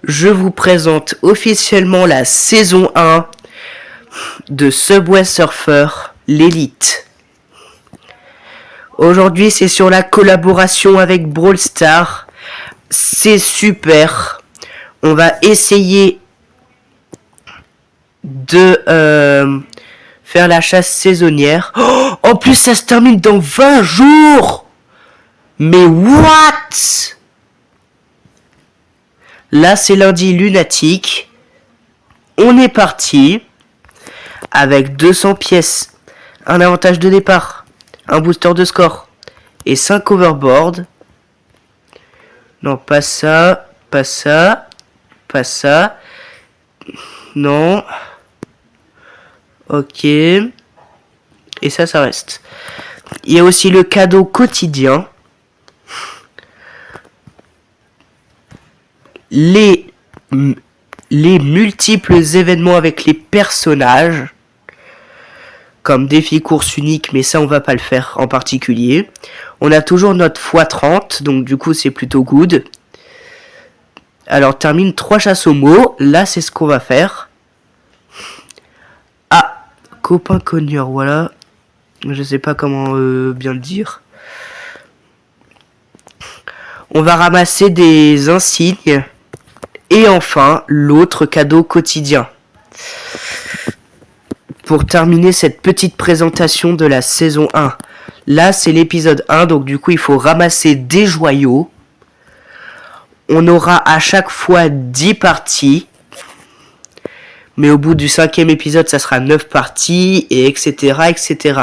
je vous présente officiellement la saison 1 de Subway Surfer, l'élite. Aujourd'hui, c'est sur la collaboration avec Brawl Stars. C'est super. On va essayer de faire la chasse saisonnière. Oh, en plus, ça se termine dans 20 jours. Mais what? Là, c'est lundi lunatique. On est parti avec 200 pièces, un avantage de départ, un booster de score et 5 overboard. Non, pas ça, pas ça, pas ça. Non. Ok. Et ça reste. Il y a aussi le cadeau quotidien. Les multiples événements avec les personnages. Comme défi course unique, mais ça on va pas le faire en particulier. On a toujours notre x30, donc du coup c'est plutôt good. Alors termine 3 chasses au mot, là c'est ce qu'on va faire. Ah, copain cogneur, voilà. Je sais pas comment bien le dire. On va ramasser des insignes. Et enfin, l'autre cadeau quotidien. Pour terminer cette petite présentation de la saison 1. Là, c'est l'épisode 1, donc du coup, il faut ramasser des joyaux. On aura à chaque fois 10 parties. Mais au bout du 5e épisode, ça sera 9 parties, et etc., etc.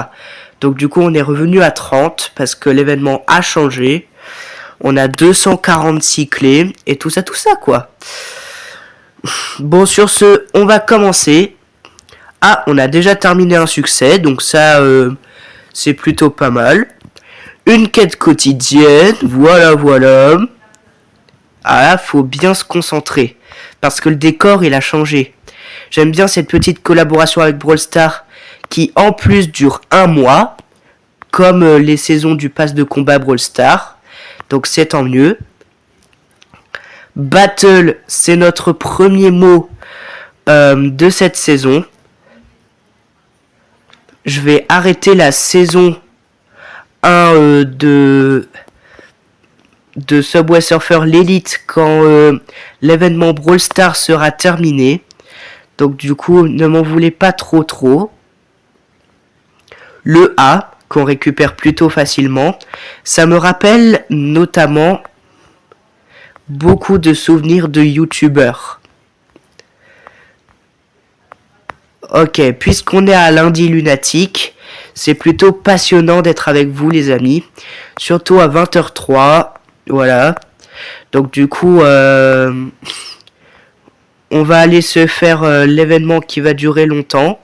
Donc du coup, on est revenu à 30, parce que l'événement a changé. On a 246 clés, et tout ça, quoi. Bon, sur ce, on va commencer. Ah, on a déjà terminé un succès, donc ça, c'est plutôt pas mal. Une quête quotidienne, voilà. Ah là, faut bien se concentrer, parce que le décor, il a changé. J'aime bien cette petite collaboration avec Brawl Stars, qui en plus dure 1 mois, comme les saisons du pass de combat Brawl Stars. Donc c'est tant mieux. Battle, c'est notre premier mot de cette saison. Je vais arrêter la saison 1 de Subway Surfer l'élite quand l'événement Brawl Stars sera terminé. Donc du coup, ne m'en voulez pas trop. Le A, qu'on récupère plutôt facilement, ça me rappelle notamment beaucoup de souvenirs de youtubeurs. Ok, puisqu'on est à lundi lunatique, c'est plutôt passionnant d'être avec vous les amis, surtout à 20h03, voilà. Donc du coup, on va aller se faire l'événement qui va durer longtemps.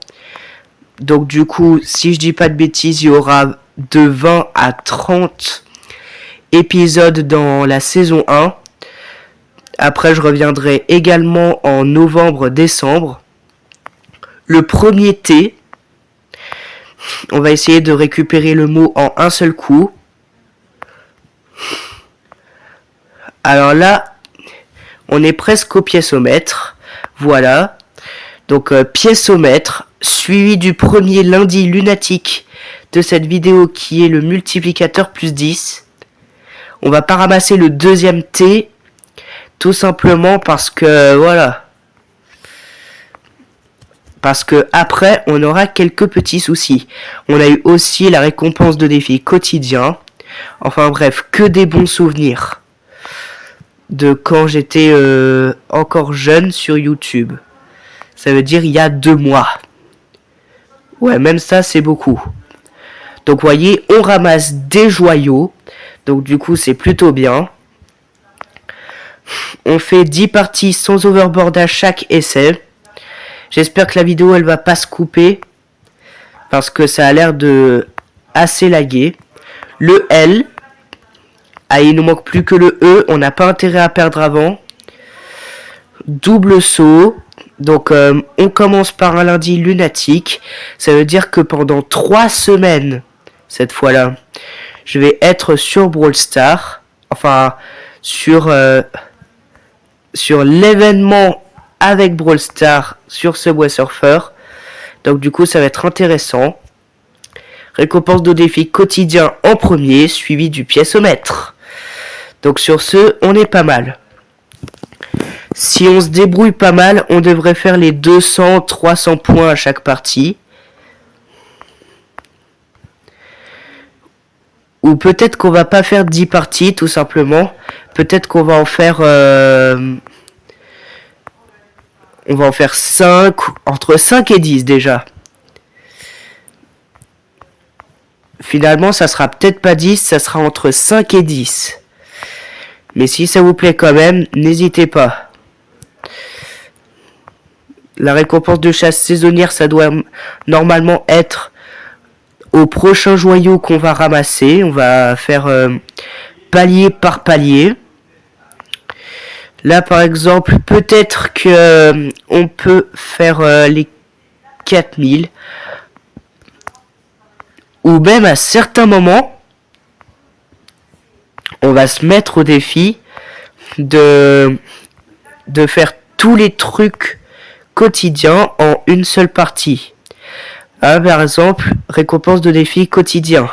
Donc du coup, si je dis pas de bêtises, il y aura de 20 à 30 épisodes dans la saison 1. Après, je reviendrai également en novembre-décembre. Le premier T, on va essayer de récupérer le mot en un seul coup. Alors là, on est presque au pièceomètre. Voilà. Donc pièceomètre, suivi du premier lundi lunatique de cette vidéo qui est le multiplicateur plus 10. On va pas ramasser le deuxième T, tout simplement parce que, voilà. Parce que après, on aura quelques petits soucis. On a eu aussi la récompense de défi quotidien. Enfin bref, que des bons souvenirs de quand j'étais encore jeune sur YouTube. Ça veut dire il y a 2 mois. Ouais, même ça, c'est beaucoup. Donc, vous voyez, on ramasse des joyaux. Donc, du coup, c'est plutôt bien. On fait 10 parties sans overboard à chaque essai. J'espère que la vidéo, elle va pas se couper. Parce que ça a l'air de assez laguer. Le L. Ah, il nous manque plus que le E. On n'a pas intérêt à perdre avant. Double saut. Donc on commence par un lundi lunatique. Ça veut dire que pendant 3 semaines, cette fois-là, je vais être sur Brawl Stars. Enfin, sur sur l'événement avec Brawl Stars sur Subway Surfer. Donc du coup ça va être intéressant. Récompense de défi quotidien en premier, suivi du pièce-au-mètre. Donc sur ce, on est pas mal. Si on se débrouille pas mal, on devrait faire les 200-300 points à chaque partie. Ou peut-être qu'on va pas faire 10 parties, tout simplement. Peut-être qu'on va en faire... on va en faire 5, entre 5 et 10 déjà. Finalement, ça sera peut-être pas 10, ça sera entre 5 et 10. Mais si ça vous plaît quand même, n'hésitez pas. La récompense de chasse saisonnière, ça doit normalement être au prochain joyau qu'on va ramasser. On va faire palier par palier. Là, par exemple, peut-être que on peut faire les 4000. Ou même à certains moments, on va se mettre au défi de faire tous les trucs quotidiens en une seule partie. Par exemple, récompense de défi quotidien.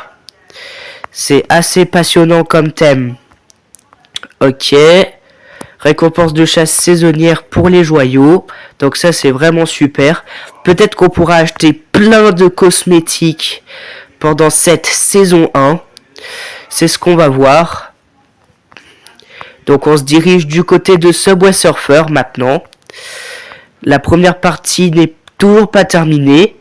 C'est assez passionnant comme thème. Ok. Récompense de chasse saisonnière pour les joyaux. Donc ça, c'est vraiment super. Peut-être qu'on pourra acheter plein de cosmétiques pendant cette saison 1. C'est ce qu'on va voir. Donc on se dirige du côté de Subway Surfer maintenant. La première partie n'est toujours pas terminée.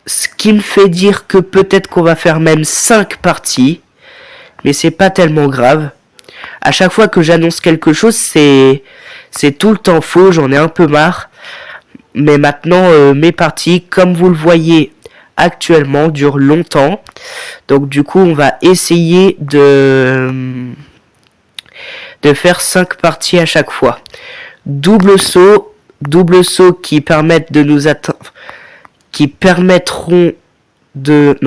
Ce qui me fait dire que peut-être qu'on va faire même 5 parties. Mais c'est pas tellement grave. À chaque fois que j'annonce quelque chose, c'est tout le temps faux. J'en ai un peu marre. Mais maintenant, mes parties, comme vous le voyez actuellement, durent longtemps. Donc du coup, on va essayer de faire 5 parties à chaque fois. Double saut qui permettent de nous atteindre, qui permettent de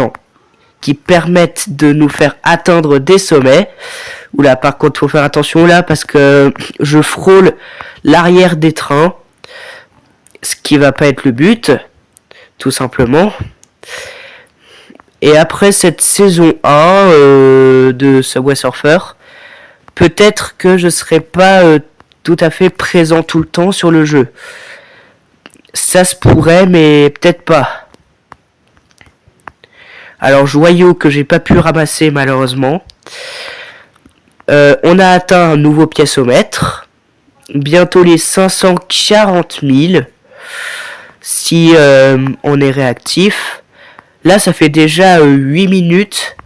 nous faire atteindre des sommets. Oula, par contre, faut faire attention là parce que je frôle l'arrière des trains, ce qui va pas être le but, tout simplement. Et après cette saison 1 de Subway Surfer, peut-être que je serai pas tout à fait présent tout le temps sur le jeu. Ça se pourrait, mais peut-être pas. Alors, joyau que j'ai pas pu ramasser malheureusement. On a atteint un nouveau pièce-au-mètre. Bientôt les 540 000. Si on est réactif. Là, ça fait déjà 8 minutes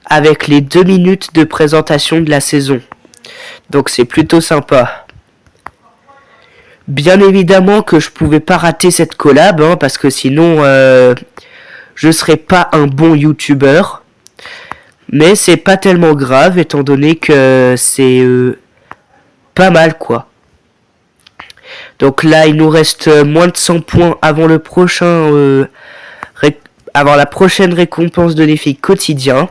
avec les 2 minutes de présentation de la saison. Donc c'est plutôt sympa. Bien évidemment que je pouvais pas rater cette collab, parce que sinon je serais pas un bon youtubeur. Mais c'est pas tellement grave étant donné que c'est pas mal quoi. Donc là il nous reste moins de 100 points avant le prochain avant la prochaine récompense de défi quotidien.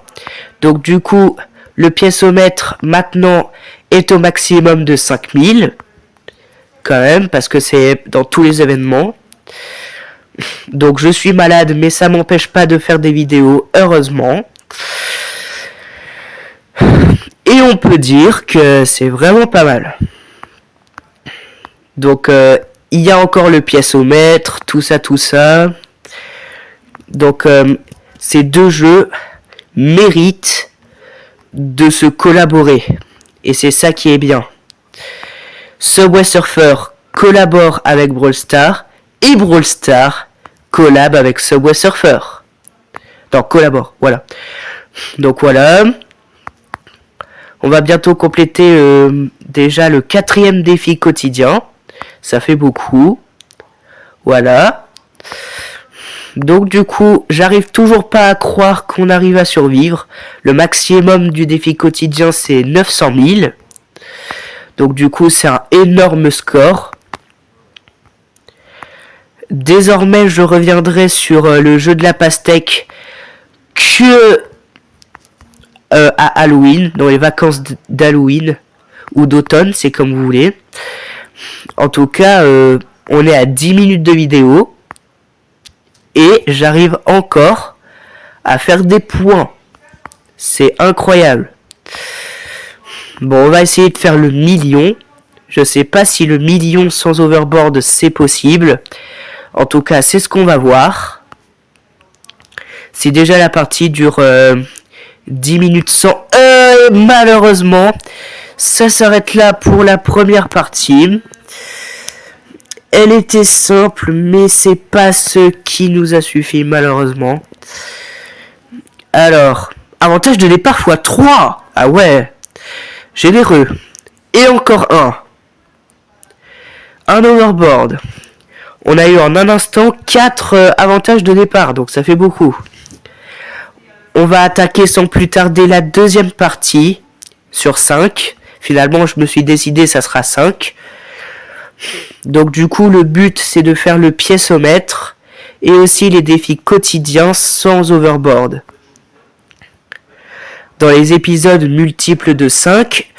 Donc du coup le pièce-au-mètre maintenant est au maximum de 5000. Quand même, parce que c'est dans tous les événements. Donc je suis malade, mais ça m'empêche pas de faire des vidéos, heureusement. Et on peut dire que c'est vraiment pas mal. Donc il y a encore le pièce-au-mètre, tout ça. Donc ces deux jeux méritent de se collaborer. Et c'est ça qui est bien. Subway Surfer collabore avec Brawl Stars et Brawl Stars collab avec Subway Surfer. Non, collabore, voilà. Donc voilà. On va bientôt compléter déjà le 4e défi quotidien. Ça fait beaucoup. Voilà. Donc du coup, j'arrive toujours pas à croire qu'on arrive à survivre. Le maximum du défi quotidien, c'est 900 000. Donc du coup, c'est un énorme score. Désormais, je reviendrai sur le jeu de la pastèque que à Halloween, dans les vacances d'Halloween. ou d'automne, c'est comme vous voulez. En tout cas, on est à 10 minutes de vidéo. Et j'arrive encore à faire des points. C'est incroyable. Bon, on va essayer de faire le million. Je sais pas si le million sans overboard c'est possible. En tout cas, c'est ce qu'on va voir. Si déjà la partie dure 10 minutes sans... malheureusement, ça s'arrête là pour la première partie. Elle était simple, mais c'est pas ce qui nous a suffi, malheureusement. Alors, avantage de départ x3. Ah ouais, généreux. Et encore un. Un overboard. On a eu en un instant 4 avantages de départ, donc ça fait beaucoup. On va attaquer sans plus tarder la deuxième partie sur 5. Finalement, je me suis décidé, ça sera 5. Donc du coup, le but, c'est de faire le piécomètre et aussi les défis quotidiens sans overboard. Dans les épisodes multiples de 5,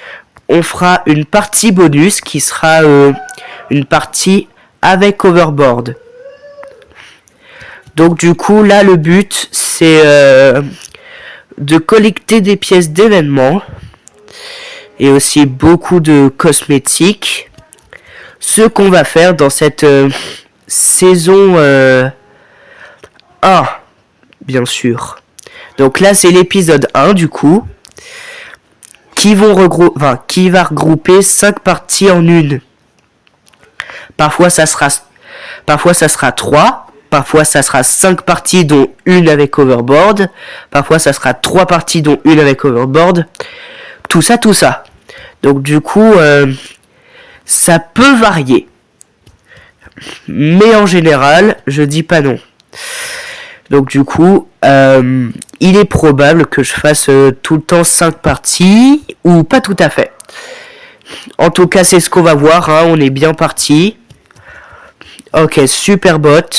on fera une partie bonus qui sera une partie avec overboard. Donc du coup, là, le but, c'est de collecter des pièces d'événements et aussi beaucoup de cosmétiques. Ce qu'on va faire dans cette saison 1, bien sûr. Donc là, c'est l'épisode 1, du coup, qui va regrouper 5 parties en une. Parfois, ça sera 3. Parfois, ça sera 5 parties, dont une avec overboard. Parfois, ça sera 3 parties, dont une avec overboard. Tout ça. Donc, du coup... ça peut varier. Mais en général, je dis pas non. Donc du coup, il est probable que je fasse tout le temps 5 parties, ou pas tout à fait. En tout cas, c'est ce qu'on va voir, hein. On est bien parti. Ok, super bot.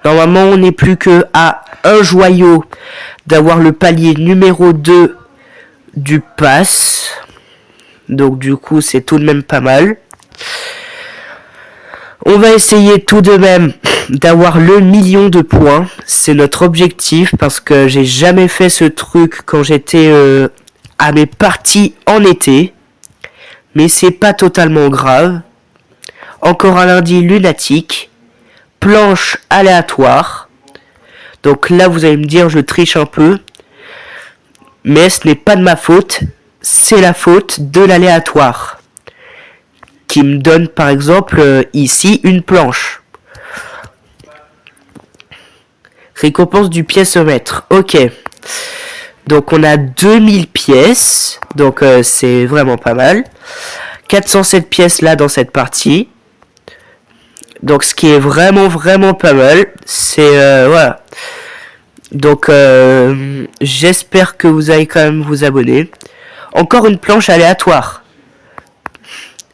Normalement, on n'est plus que à un joyau d'avoir le palier numéro 2 du pass. Donc du coup, c'est tout de même pas mal. On va essayer tout de même d'avoir le million de points. C'est notre objectif parce que j'ai jamais fait ce truc quand j'étais à mes parties en été. Mais c'est pas totalement grave. Encore un lundi lunatique. Planche aléatoire. Donc là, vous allez me dire, je triche un peu. Mais ce n'est pas de ma faute. C'est la faute de l'aléatoire. Qui me donne par exemple ici une planche. Récompense du piécomètre. Ok. Donc on a 2000 pièces. Donc c'est vraiment pas mal. 407 pièces là dans cette partie. Donc ce qui est vraiment pas mal. C'est voilà. Donc j'espère que vous allez quand même vous abonner. Encore une planche aléatoire.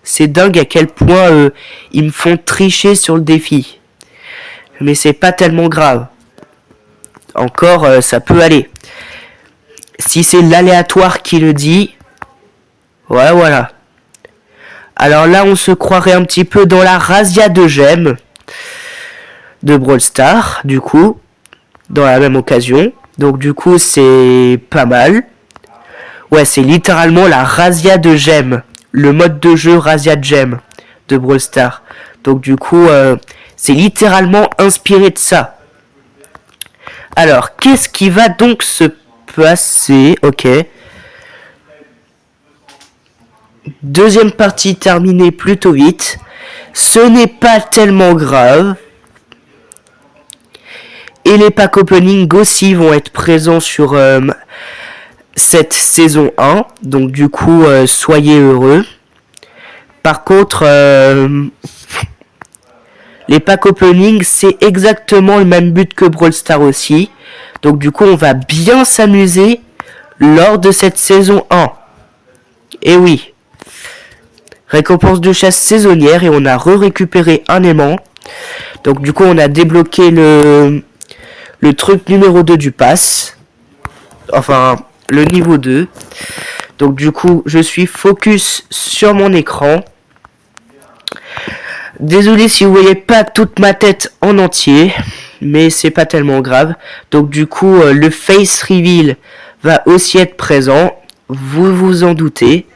C'est dingue à quel point ils me font tricher sur le défi. Mais c'est pas tellement grave. Encore, ça peut aller. Si c'est l'aléatoire qui le dit... Ouais, voilà. Alors là, on se croirait un petit peu dans la razzia de gemmes de Brawl Stars, du coup. Dans la même occasion. Donc du coup, c'est pas mal. Ouais, c'est littéralement la razzia de gemmes. Le mode de jeu razzia de gemmes de Brawl Stars. Donc du coup, c'est littéralement inspiré de ça. Alors, qu'est-ce qui va donc se passer? Ok. Deuxième partie terminée plutôt vite. Ce n'est pas tellement grave. Et les packs opening aussi vont être présents sur cette saison 1. Donc du coup, soyez heureux. Par contre, les packs opening, c'est exactement le même but que Brawl Stars aussi. Donc du coup, on va bien s'amuser lors de cette saison 1. Et oui. Récompense de chasse saisonnière et on a récupéré un aimant. Donc du coup, on a débloqué le truc numéro 2 du pass. Enfin, le niveau 2. Donc du coup, je suis focus sur mon écran. Désolé si vous voyez pas toute ma tête en entier, mais c'est pas tellement grave. Donc du coup, le face reveal va aussi être présent. Vous vous en doutez.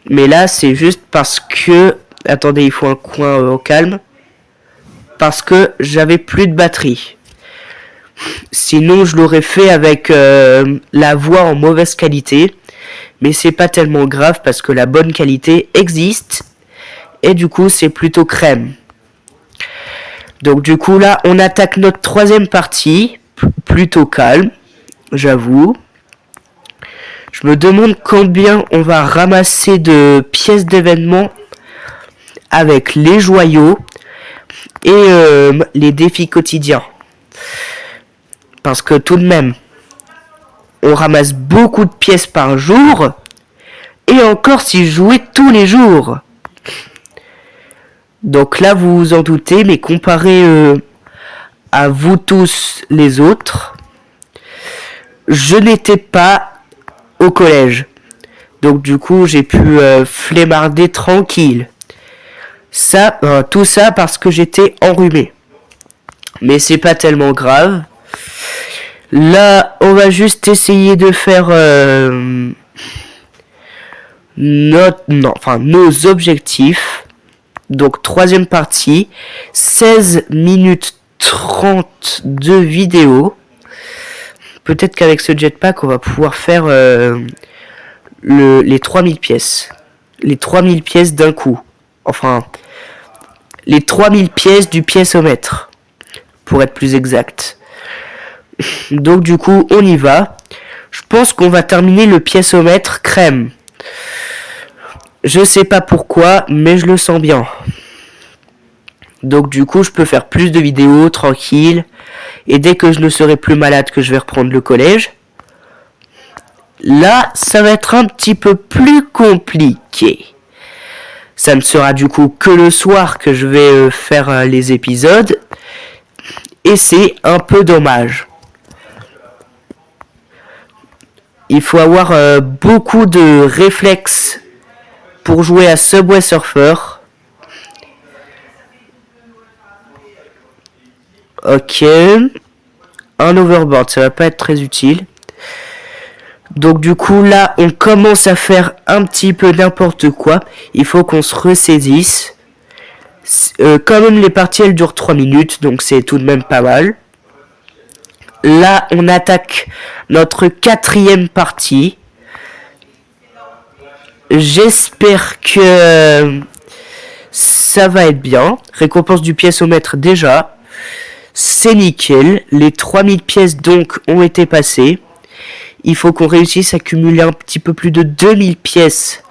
Mais là, c'est juste parce que... Attendez, il faut un coin au calme. Parce que j'avais plus de batterie. Sinon, je l'aurais fait avec la voix en mauvaise qualité. Mais c'est pas tellement grave parce que la bonne qualité existe. Et du coup, c'est plutôt crème. Donc du coup, là, on attaque notre troisième partie. Plutôt calme, j'avoue. Je me demande combien on va ramasser de pièces d'événements avec les joyaux et les défis quotidiens. Parce que tout de même, on ramasse beaucoup de pièces par jour. Et encore si je jouais tous les jours. Donc là, vous vous en doutez, mais comparé à vous tous les autres, je n'étais pas au collège. Donc du coup, j'ai pu flemmarder tranquille. Ça, tout ça parce que j'étais enrhumé. Mais c'est pas tellement grave. Là, on va juste essayer de faire nos objectifs. Donc troisième partie, 16 minutes 30 de vidéo. Peut-être qu'avec ce jetpack, on va pouvoir faire les 3000 pièces. Les 3000 pièces d'un coup. Enfin, les 3000 pièces du piècemètre. Pour être plus exact. Donc du coup, on y va. Je pense qu'on va terminer le piècemètre crème. Je sais pas pourquoi, mais je le sens bien. Donc du coup, je peux faire plus de vidéos tranquille. Et dès que je ne serai plus malade, que je vais reprendre le collège, là, ça va être un petit peu plus compliqué. Ça ne sera du coup que le soir que je vais faire les épisodes. Et c'est un peu dommage. Il faut avoir beaucoup de réflexes pour jouer à Subway Surfer. Ok. Un overboard, ça va pas être très utile. Donc du coup là, on commence à faire un petit peu n'importe quoi. Il faut qu'on se ressaisisse. Quand même les parties elles durent 3 minutes, donc c'est tout de même pas mal. Là, on attaque notre quatrième partie. J'espère que ça va être bien. Récompense du piècemètre déjà. C'est nickel. Les 3000 pièces donc ont été passées. Il faut qu'on réussisse à cumuler un petit peu plus de 2000 pièces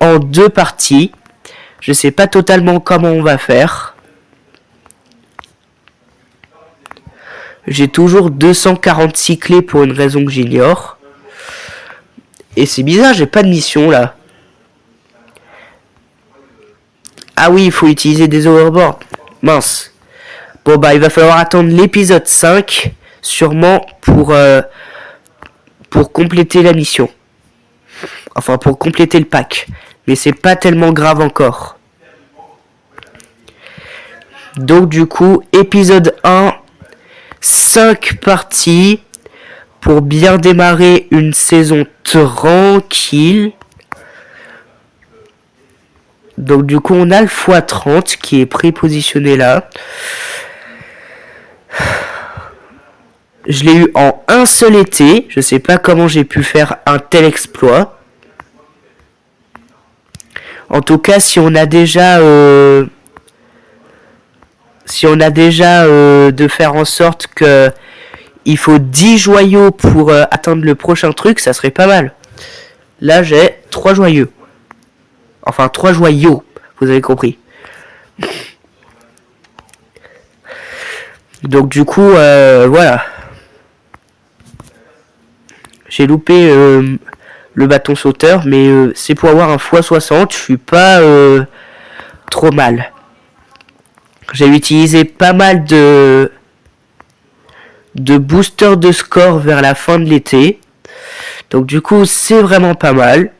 en 2 parties. Je sais pas totalement comment on va faire. J'ai toujours 246 clés pour une raison que j'ignore. Et c'est bizarre, j'ai pas de mission là. Ah oui, il faut utiliser des overboards. Mince. Bon bah il va falloir attendre l'épisode 5. Sûrement pour compléter la mission. Enfin pour compléter le pack. Mais c'est pas tellement grave encore. Donc du coup, épisode 1. 5 parties pour bien démarrer une saison tranquille. Donc du coup on a le x30 qui est prépositionné là. Je l'ai eu en un seul été. Je sais pas comment j'ai pu faire un tel exploit. En tout cas si on a déjà de faire en sorte que il faut 10 joyaux pour atteindre le prochain truc, ça serait pas mal. Là, j'ai 3 joyeux. Enfin, 3 joyaux, vous avez compris. Donc du coup, voilà. J'ai loupé le bâton sauteur, mais c'est pour avoir un x60, je suis pas trop mal. J'ai utilisé pas mal de boosters de score vers la fin de l'été. Donc du coup, c'est vraiment pas mal.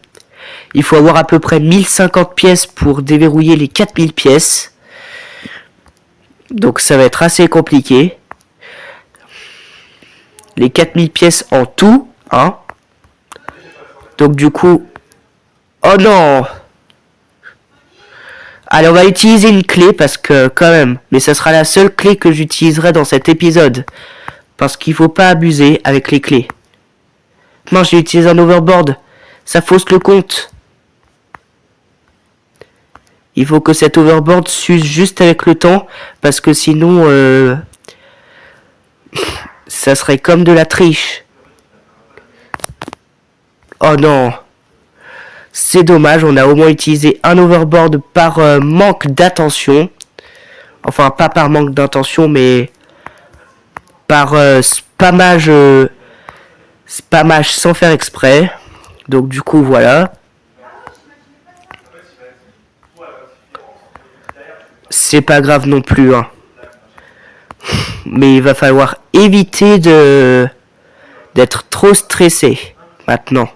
Il faut avoir à peu près 1050 pièces pour déverrouiller les 4000 pièces. Donc ça va être assez compliqué. Les 4000 pièces en tout, hein. Donc du coup... Oh non! Allez, on va utiliser une clé parce que, quand même, mais ça sera la seule clé que j'utiliserai dans cet épisode. Parce qu'il faut pas abuser avec les clés. Non, j'ai utilisé un overboard. Ça fausse le compte. Il faut que cet overboard s'use juste avec le temps. Parce que sinon, ça serait comme de la triche. Oh non. C'est dommage, on a au moins utilisé un overboard par manque d'attention. Enfin, pas par manque d'intention, mais par spammage sans faire exprès. Donc du coup, voilà. C'est pas grave non plus, hein. Mais il va falloir éviter d'être trop stressé maintenant.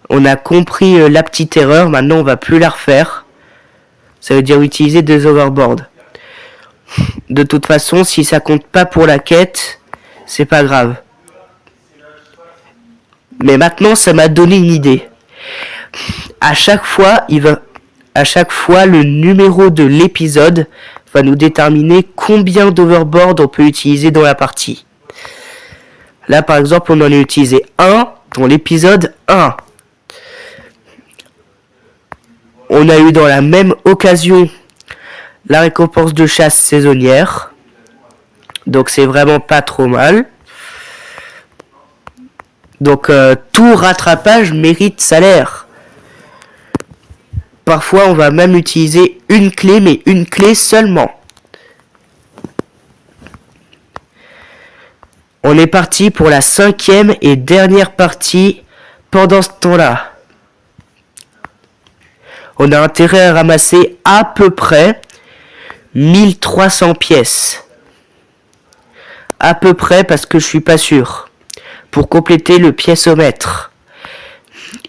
On a compris la petite erreur, maintenant on va plus la refaire. Ça veut dire utiliser des overboards. De toute façon, si ça compte pas pour la quête, c'est pas grave. Mais maintenant, ça m'a donné une idée. À chaque fois, le numéro de l'épisode va nous déterminer combien d'overboards on peut utiliser dans la partie. Là, par exemple, on en a utilisé un dans l'épisode 1. On a eu dans la même occasion la récompense de chasse saisonnière. Donc c'est vraiment pas trop mal. Donc tout rattrapage mérite salaire. Parfois on va même utiliser une clé, mais une clé seulement. On est parti pour la 5e et dernière partie pendant ce temps-là. On a intérêt à ramasser à peu près 1300 pièces. À peu près parce que je suis pas sûr. Pour compléter le piècomètre.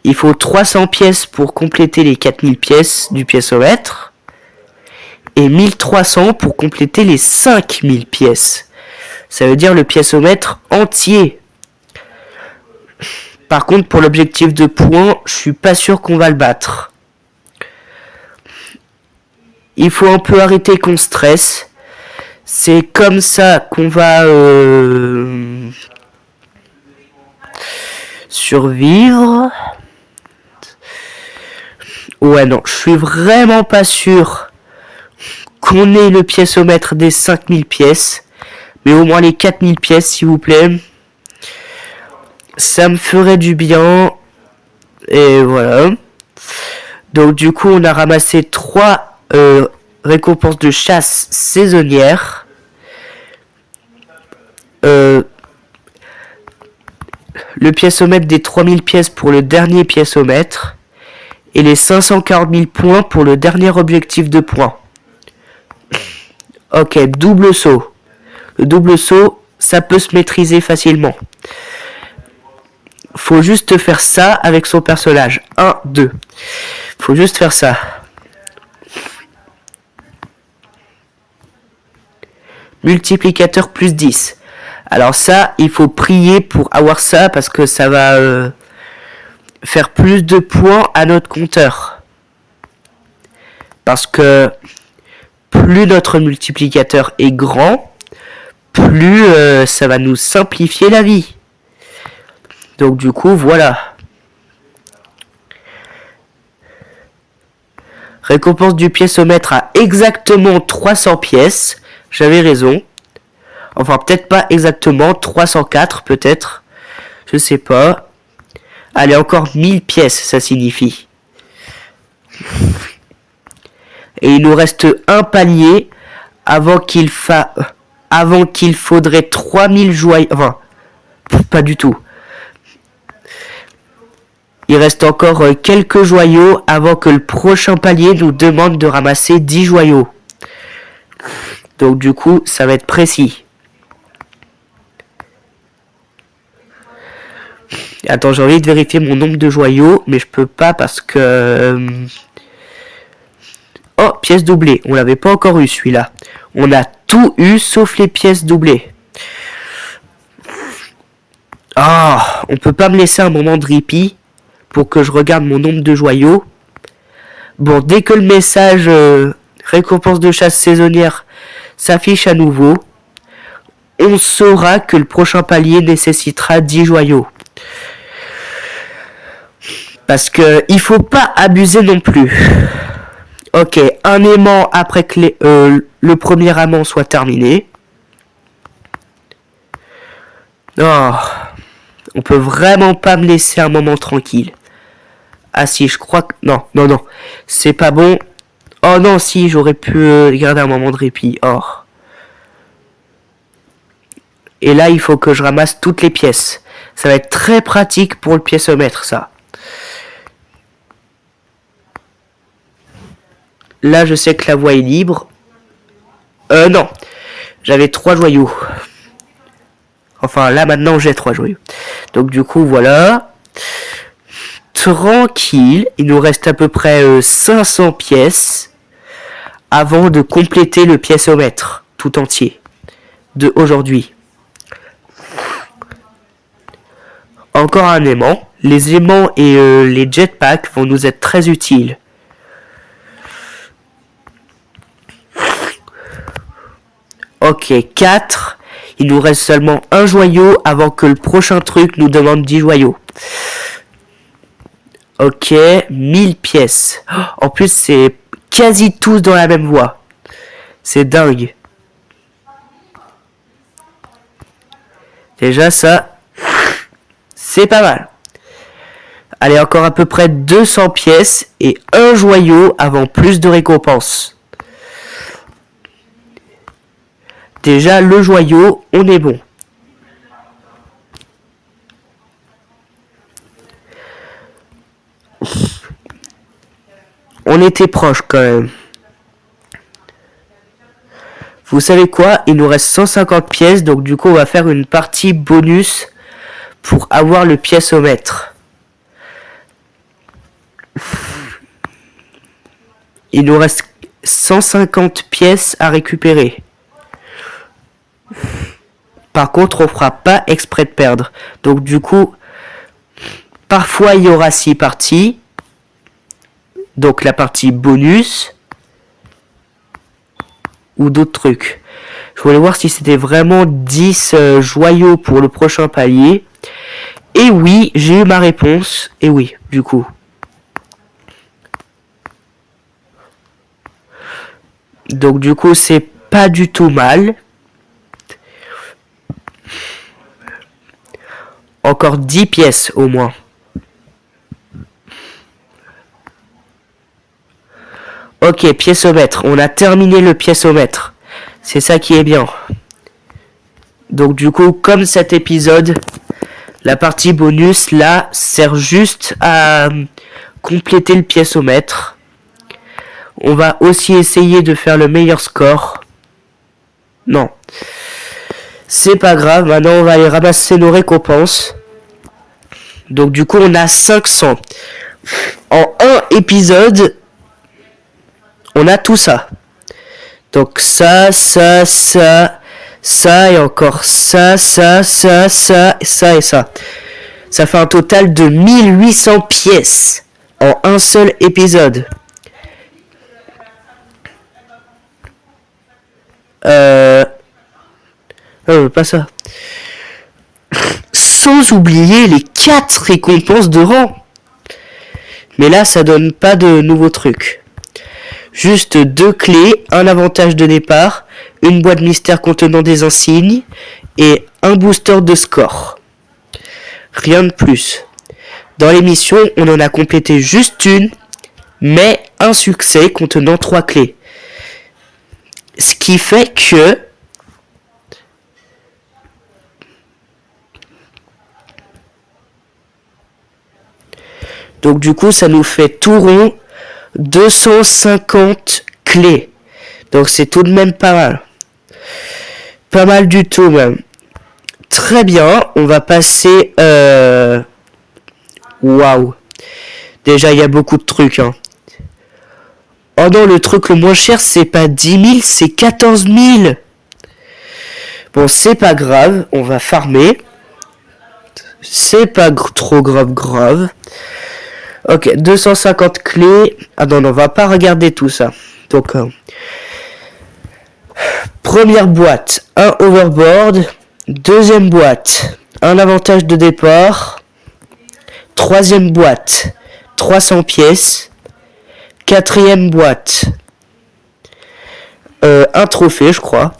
Il faut 300 pièces pour compléter les 4000 pièces du piècomètre. Et 1300 pour compléter les 5000 pièces. Ça veut dire le piècomètre entier. Par contre, pour l'objectif de points, je suis pas sûr qu'on va le battre. Il faut un peu arrêter qu'on stresse. C'est comme ça qu'on va survivre. Ouais, non, je suis vraiment pas sûr qu'on ait le piècomètre des 5000 pièces. Mais au moins les 4000 pièces, s'il vous plaît. Ça me ferait du bien. Et voilà. Donc du coup, on a ramassé 3 récompenses de chasse saisonnière. Le piècomètre des 3000 pièces pour le dernier piècomètre. Et les 540 000 points pour le dernier objectif de points. Ok, double saut. Le double saut, ça peut se maîtriser facilement. Faut juste faire ça avec son personnage. 1, 2. Faut juste faire ça. Multiplicateur plus 10. Alors ça, il faut prier pour avoir ça parce que ça va faire plus de points à notre compteur. Parce que plus notre multiplicateur est grand, plus ça va nous simplifier la vie. Donc du coup, voilà. Récompense du piècomètre à exactement 300 pièces. J'avais raison. Enfin, peut-être pas exactement. 304 peut-être. Je sais pas. Allez, encore 1000 pièces, ça signifie. Et il nous reste un palier avant qu'il faudrait 3000 joyaux. Enfin, pas du tout. Il reste encore quelques joyaux avant que le prochain palier nous demande de ramasser 10 joyaux. Donc du coup, ça va être précis. Attends, j'ai envie de vérifier mon nombre de joyaux, mais je peux pas parce que... Oh, pièce doublée. On l'avait pas encore eu celui-là. On a tout eu sauf les pièces doublées. Ah, on peut pas me laisser un moment de répit pour que je regarde mon nombre de joyaux. Bon, dès que le message récompense de chasse saisonnière s'affiche à nouveau, on saura que le prochain palier nécessitera 10 joyaux. Parce que il faut pas abuser non plus. Ok, un aimant après que le premier amant soit terminé. Oh, on peut vraiment pas me laisser un moment tranquille. Ah si, je crois que... Non, non, non. C'est pas bon. Oh non, si, j'aurais pu garder un moment de répit. Oh. Et là, il faut que je ramasse toutes les pièces. Ça va être très pratique pour le piècemètre, ça. Là, je sais que la voie est libre. Non. J'avais 3 joyaux. Enfin, là, maintenant, j'ai 3 joyaux. Donc, du coup, voilà. Tranquille. Il nous reste à peu près 500 pièces avant de compléter le piècemètre tout entier de aujourd'hui. Encore un aimant. Les aimants et les jetpacks vont nous être très utiles. Ok, 4. Il nous reste seulement un joyau avant que le prochain truc nous demande 10 joyaux. Ok, 1000 pièces. En plus, c'est quasi tous dans la même voie. C'est dingue. Déjà, ça, c'est pas mal. Allez, encore à peu près 200 pièces et un joyau avant plus de récompenses. Déjà, le joyau, on est bon. On était proche quand même. Vous savez quoi? Il nous reste 150 pièces, donc du coup, on va faire une partie bonus pour avoir le piècemètre. Il nous reste 150 pièces à récupérer. Par contre, on fera pas exprès de perdre. Donc du coup, parfois il y aura 6 parties. Donc la partie bonus. Ou d'autres trucs. Je voulais voir si c'était vraiment 10 joyaux pour le prochain palier. Et oui, j'ai eu ma réponse. Et oui, du coup. Donc du coup, c'est pas du tout mal. Encore 10 pièces au moins. Ok, piècemètre. On a terminé le piècemètre. C'est ça qui est bien. Donc du coup, comme cet épisode, la partie bonus, là, sert juste à compléter le piècemètre. On va aussi essayer de faire le meilleur score. Non. C'est pas grave, maintenant on va aller ramasser nos récompenses. Donc du coup on a 500. En un épisode, on a tout ça. Donc ça, ça, ça, ça et encore ça, ça, ça, ça, ça et ça. Ça fait un total de 1800 pièces en un seul épisode. Pas ça. Sans oublier les 4 récompenses de rang. Mais là, ça donne pas de nouveaux trucs. Juste 2 clés, un avantage de départ, une boîte mystère contenant des insignes et un booster de score. Rien de plus. Dans l'émission, on en a complété juste une, mais un succès contenant 3 clés. Ce qui fait que donc du coup, ça nous fait tout rond 250 clés. Donc c'est tout de même pas mal. Pas mal du tout même. Très bien, on va passer Waouh. Déjà, il y a beaucoup de trucs, hein. Oh non, le truc le moins cher, c'est pas 10 000, c'est 14 000. Bon, c'est pas grave, on va farmer. C'est pas trop grave. Ok, 250 clés. Ah non, on va pas regarder tout ça. Donc, première boîte, un overboard. Deuxième boîte, un avantage de départ. Troisième boîte, 300 pièces. Quatrième boîte, un trophée, je crois.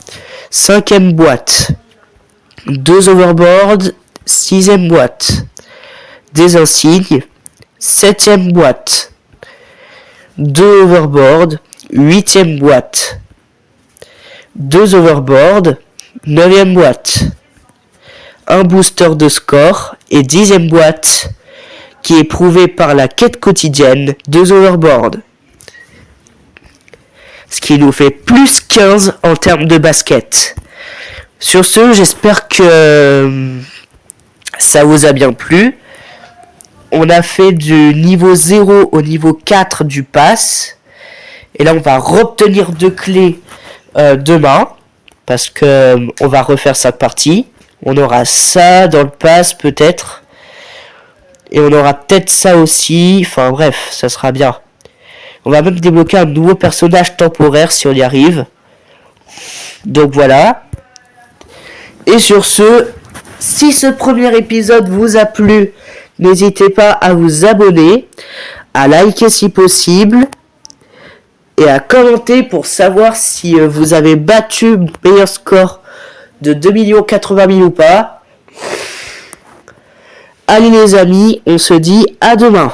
Cinquième boîte, 2 overboards. Sixième boîte, des insignes. Septième boîte, 2 overboards. Huitième boîte, 2 overboards. Neuvième boîte, un booster de score. Et 10e boîte, qui est prouvée par la quête quotidienne, 2 overboards. Ce qui nous fait plus 15 en termes de basket. Sur ce, j'espère que ça vous a bien plu. On a fait du niveau 0 au niveau 4 du pass. Et là, on va reobtenir 2 clés demain. Parce que on va refaire sa partie. On aura ça dans le pass peut-être. Et on aura peut-être ça aussi. Enfin bref, ça sera bien. On va même débloquer un nouveau personnage temporaire si on y arrive. Donc voilà. Et sur ce, si ce premier épisode vous a plu, n'hésitez pas à vous abonner, à liker si possible, et à commenter pour savoir si vous avez battu mon meilleur score de 2 80 000 ou pas. Allez les amis, on se dit à demain.